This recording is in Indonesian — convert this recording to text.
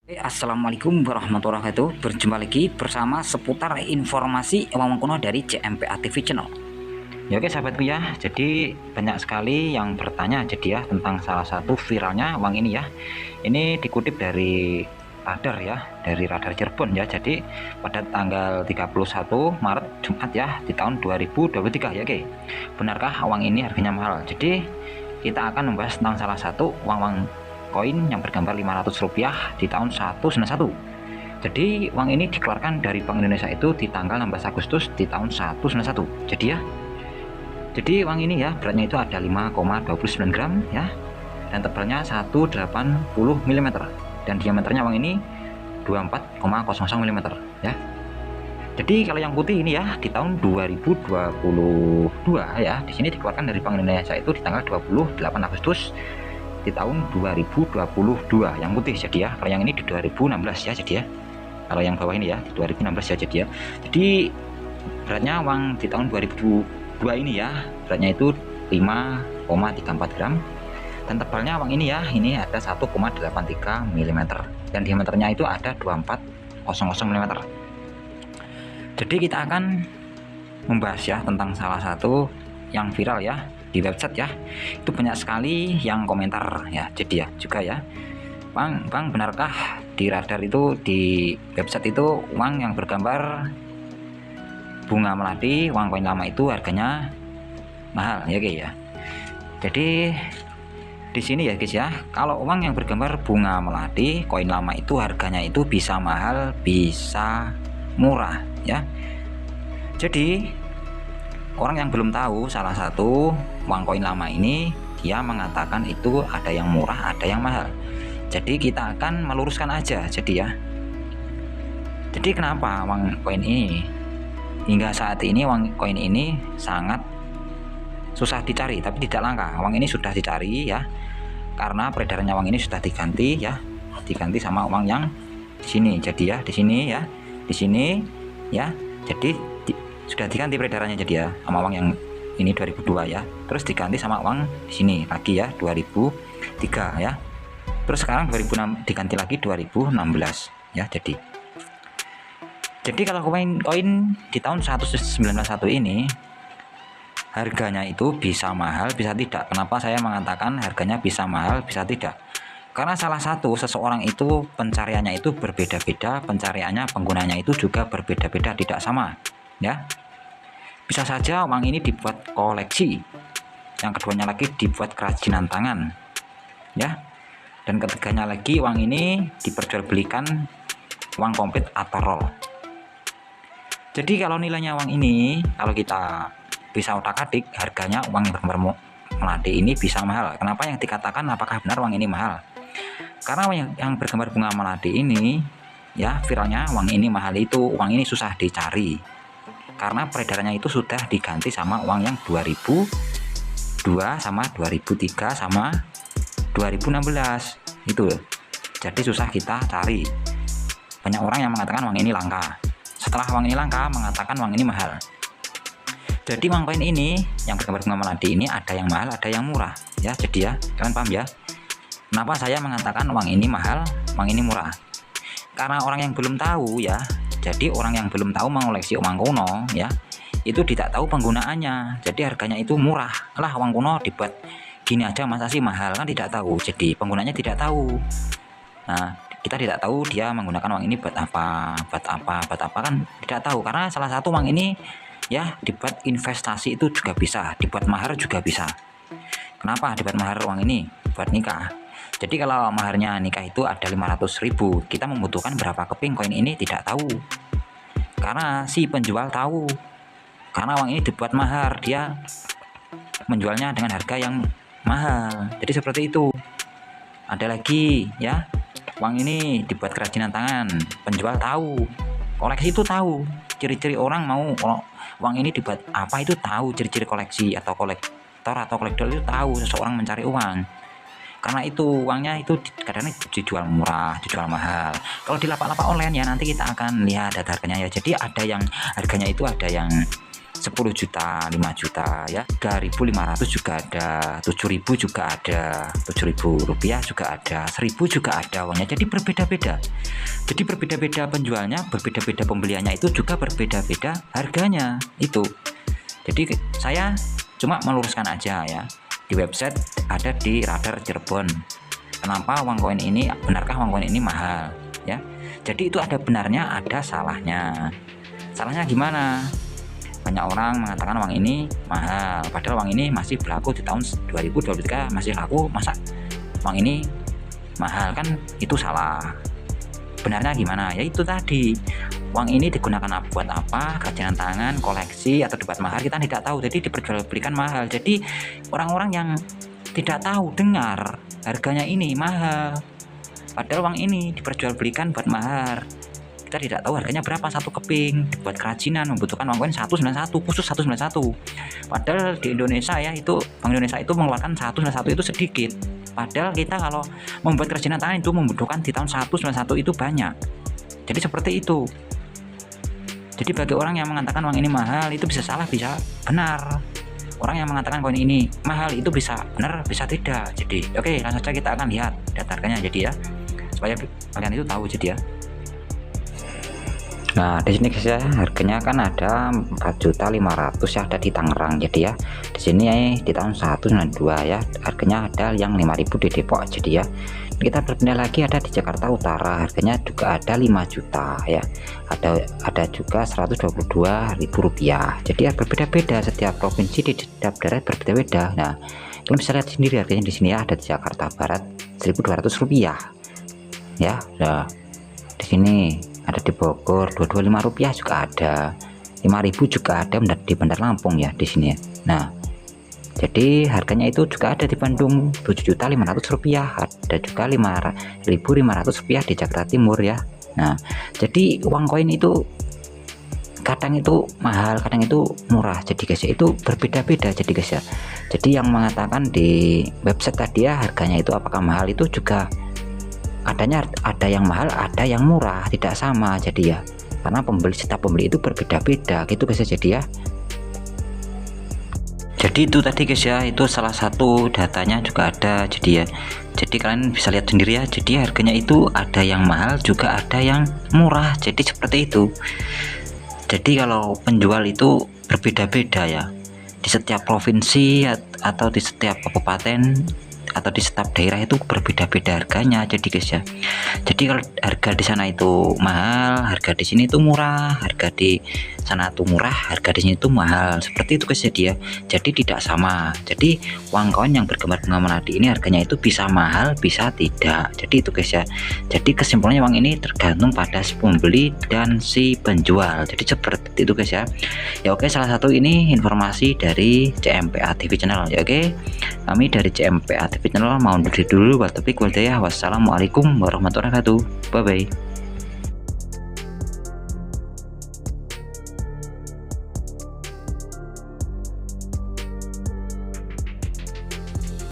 Assalamualaikum warahmatullahi wabarakatuh. Berjumpa lagi bersama seputar informasi uang kuno dari JMPA TV Channel. Ya oke sahabatku ya, jadi banyak sekali yang bertanya jadi ya tentang salah satu viralnya uang ini ya. Ini dikutip dari Radar ya, dari Radar Cirebon ya. Jadi pada tanggal 31 Maret Jumat ya di tahun 2023 ya oke. Benarkah uang ini harganya mahal? Jadi kita akan membahas tentang salah satu uang koin yang bergambar Rp500 di tahun 191. Jadi uang ini dikeluarkan dari Bank Indonesia itu di tanggal 16 Agustus di tahun 191. Jadi uang ini ya beratnya itu ada 5,29 gram ya, dan tebalnya 180 mm, dan diameternya uang ini 24,00 mm ya. Jadi kalau yang putih ini ya di tahun 2022 ya, di sini dikeluarkan dari Bank Indonesia itu di tanggal 28 Agustus di tahun 2022 yang putih jadi ya. Kalau yang ini di 2016 ya jadi ya. Kalau yang bawah ini ya di 2016 ya jadi ya. Jadi beratnya uang di tahun 2002 ini ya, beratnya itu 5,34 gram, dan tebalnya uang ini ya, ini ada 1,83 mm, dan diameternya itu ada 2400 mm. Jadi kita akan membahas ya tentang salah satu yang viral ya di website ya. Itu banyak sekali yang komentar ya jadi ya juga ya, Bang benarkah di Radar itu di website itu uang yang bergambar bunga melati, uang koin lama itu harganya mahal ya guys ya. Jadi di sini ya guys ya, kalau uang yang bergambar bunga melati koin lama itu harganya itu bisa mahal bisa murah ya. Jadi orang yang belum tahu salah satu uang koin lama ini, dia mengatakan itu ada yang murah ada yang mahal. Jadi kita akan meluruskan aja jadi ya. Jadi kenapa uang koin ini hingga saat ini uang koin ini sangat susah dicari tapi tidak langka. Uang ini sudah dicari ya, karena peredarannya uang ini sudah diganti ya, diganti sama uang yang di sini jadi ya, di sini ya, di sini ya. Jadi sudah diganti peredarannya jadi ya sama uang yang ini 2002 ya, terus diganti sama uang di sini lagi ya 2003 ya, terus sekarang 2006 diganti lagi 2016 ya. Jadi kalau koin di tahun 1991 ini harganya itu bisa mahal bisa tidak. Kenapa saya mengatakan harganya bisa mahal bisa tidak? Karena salah satu seseorang itu pencariannya itu berbeda-beda, pencariannya penggunanya itu juga berbeda-beda, tidak sama ya. Bisa saja uang ini dibuat koleksi, yang keduanya lagi dibuat kerajinan tangan ya, dan ketiganya lagi uang ini diperjualbelikan uang komplit atau roll. Jadi kalau nilainya uang ini, kalau kita bisa otak-atik, harganya uang yang bergambar melati ini bisa mahal. Kenapa yang dikatakan apakah benar uang ini mahal? Karena yang bergambar bunga melati ini ya, viralnya uang ini mahal itu uang ini susah dicari karena peredarannya itu sudah diganti sama uang yang 2002 sama 2003 sama 2016 itu. Jadi susah kita cari. Banyak orang yang mengatakan uang ini langka. Setelah uang ini langka mengatakan uang ini mahal. Jadi uang koin ini yang bergambar bunga melati ini ada yang mahal ada yang murah ya. Jadi ya kalian paham ya kenapa saya mengatakan uang ini mahal uang ini murah? Karena orang yang belum tahu ya. Jadi orang yang belum tahu mengoleksi uang kuno ya, itu tidak tahu penggunaannya. Jadi harganya itu murah. Lah uang kuno dibuat gini aja masa sih mahal, kan tidak tahu. Jadi penggunanya tidak tahu. Nah, kita tidak tahu dia menggunakan uang ini buat apa kan tidak tahu. Karena salah satu uang ini ya dibuat investasi itu juga bisa, dibuat mahar juga bisa. Kenapa dibuat mahar uang ini? Buat nikah. Jadi kalau maharnya nikah itu ada 500.000, kita membutuhkan berapa keping koin ini tidak tahu. Karena si penjual tahu. Karena uang ini dibuat mahar, dia menjualnya dengan harga yang mahal. Jadi seperti itu. Ada lagi ya, uang ini dibuat kerajinan tangan, penjual tahu. Koleksi itu tahu. Ciri-ciri orang mau uang ini dibuat apa itu tahu, ciri-ciri koleksi atau kolektor atau kolektor itu tahu seseorang mencari uang. Karena itu uangnya itu kadang dijual murah, dijual mahal. Kalau di lapak-lapak online ya nanti kita akan lihat data harganya ya. Jadi ada yang harganya itu ada yang 10 juta, 5 juta ya, 3.500 juga ada, 7.000 juga ada, 7.000 rupiah juga ada, 1.000 juga ada uangnya. Jadi berbeda-beda. Jadi berbeda-beda penjualnya, berbeda-beda pembeliannya, itu juga berbeda-beda harganya itu. Jadi saya cuma meluruskan aja ya. Di website ada di Radar Cirebon. Kenapa uang koin ini, benarkah uang koin ini mahal ya? Jadi itu ada benarnya, ada salahnya. Salahnya gimana? Banyak orang mengatakan uang ini mahal, padahal uang ini masih berlaku di tahun 2023 masih laku. Masa uang ini mahal? Kan itu salah. Benarnya gimana? Ya itu tadi, uang ini digunakan buat apa? Kerajinan tangan, koleksi, atau dibuat mahar, kita tidak tahu. Jadi diperjualbelikan mahal. Jadi orang-orang yang tidak tahu dengar harganya ini mahal, padahal uang ini diperjualbelikan buat mahar. Kita tidak tahu harganya berapa satu keping, dibuat kerajinan membutuhkan uang koin 191, khusus 191. Padahal di Indonesia ya, itu Bank Indonesia itu mengeluarkan 191 itu sedikit. Padahal kita kalau membuat kerajinan tangan itu membutuhkan di tahun 191 itu banyak. Jadi seperti itu. Jadi bagi orang yang mengatakan uang ini mahal itu bisa salah, bisa benar. Orang yang mengatakan koin ini mahal itu bisa benar, bisa tidak. Jadi oke, langsung saja kita akan lihat data harganya jadi ya, supaya kalian itu tahu jadi ya. Nah di sini guys ya, harganya kan ada 4.500.000 ya, ada di Tangerang. Jadi ya di sini di tahun 192 ya, harganya ada yang 5.000 di Depok. Jadi ya kita berpindah lagi, ada di Jakarta Utara, harganya juga ada 5 juta ya, ada juga 122.000 rupiah. Jadi ya berbeda-beda, setiap provinsi di setiap daerah berbeda-beda. Nah kalian bisa lihat sendiri harganya di sini ya, ada di Jakarta Barat 1.200 rupiah ya. Nah di sini ada di Bogor 225 rupiah juga ada, 5.000 juga ada di Bandar Lampung ya di sini ya. Nah jadi harganya itu juga ada di Bandung 7.500 rupiah, ada juga 5.500 rupiah di Jakarta Timur ya. Nah jadi uang koin itu kadang itu mahal, kadang itu murah. Jadi guys ya, itu berbeda-beda jadi guys ya. Jadi yang mengatakan di website tadi ya harganya itu apakah mahal, itu juga adanya, ada yang mahal, ada yang murah, tidak sama. Jadi ya karena setiap pembeli itu berbeda-beda gitu guys ya. Jadi ya, jadi itu tadi guys ya, itu salah satu datanya juga ada. Jadi ya, jadi kalian bisa lihat sendiri ya. Jadi harganya itu ada yang mahal juga ada yang murah, jadi seperti itu. Jadi kalau penjual itu berbeda-beda ya, di setiap provinsi atau di setiap kabupaten atau di setiap daerah itu berbeda-beda harganya. Jadi guys ya, jadi kalau harga di sana itu mahal, harga di sini itu murah, harga di sana itu murah, harga di sini itu mahal, seperti itu guys. Jadi ya, jadi tidak sama. Jadi uang koin yang bergambar bunga melati ini harganya itu bisa mahal, bisa tidak. Jadi itu guys ya. Jadi kesimpulannya uang ini tergantung pada si pembeli dan si penjual. Jadi seperti itu guys ya. Ya oke, salah satu ini informasi dari CMPA TV Channel ya. Oke, kami dari CMPA TV Channel mau undur diri dulu. Wassalamualaikum warahmatullahi wabarakatuh. Bye bye.